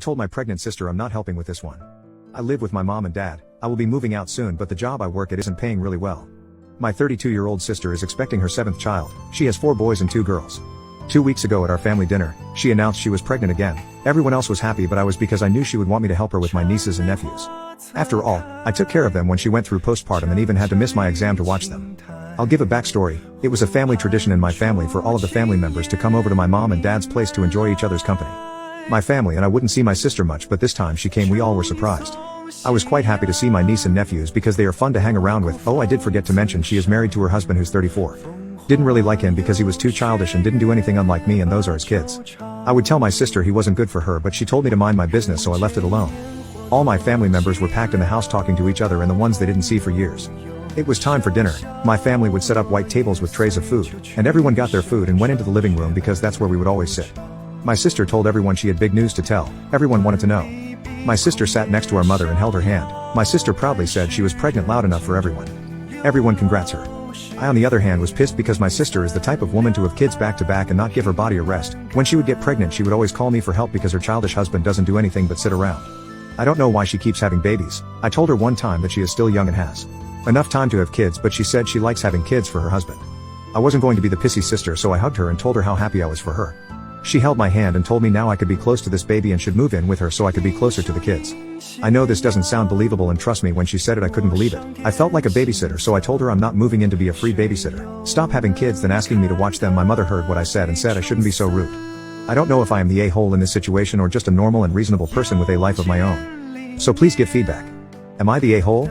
told my pregnant sister I'm not helping with this one. I live with my mom and dad. I will be moving out soon, but the job I work at isn't paying really well. My 32-year-old sister is expecting her 7th child. She has 4 boys and 2 girls. 2 weeks ago at our family dinner, she announced she was pregnant again. Everyone else was happy, but I was, because I knew she would want me to help her with my nieces and nephews. After all, I took care of them when she went through postpartum and even had to miss my exam to watch them. I'll give a backstory. It was a family tradition in my family for all of the family members to come over to my mom and dad's place to enjoy each other's company. My family and I wouldn't see my sister much, but this time she came, we all were surprised. I was quite happy to see my niece and nephews because they are fun to hang around with. Oh, I did forget to mention she is married to her husband who's 34. Didn't really like him because he was too childish and didn't do anything unlike me, and those are his kids. I would tell my sister he wasn't good for her, but she told me to mind my business, so I left it alone. All my family members were packed in the house talking to each other and the ones they didn't see for years. It was time for dinner. My family would set up white tables with trays of food, and everyone got their food and went into the living room because that's where we would always sit. My sister told everyone she had big news to tell. Everyone wanted to know. My sister sat next to our mother and held her hand. My sister proudly said she was pregnant loud enough for everyone. Everyone congrats her. I, on the other hand, was pissed because my sister is the type of woman to have kids back to back and not give her body a rest. When she would get pregnant, she would always call me for help because her childish husband doesn't do anything but sit around. I don't know why she keeps having babies. I told her one time that she is still young and has enough time to have kids, but she said she likes having kids for her husband. I wasn't going to be the pissy sister, so I hugged her and told her how happy I was for her. She held my hand and told me now I could be close to this baby and should move in with her so I could be closer to the kids. I know this doesn't sound believable, and trust me, when she said it I couldn't believe it. I felt like a babysitter, so I told her I'm not moving in to be a free babysitter. Stop having kids then asking me to watch them. My mother heard what I said and said I shouldn't be so rude. I don't know if I am the a-hole in this situation or just a normal and reasonable person with a life of my own. So please give feedback. Am I the a-hole?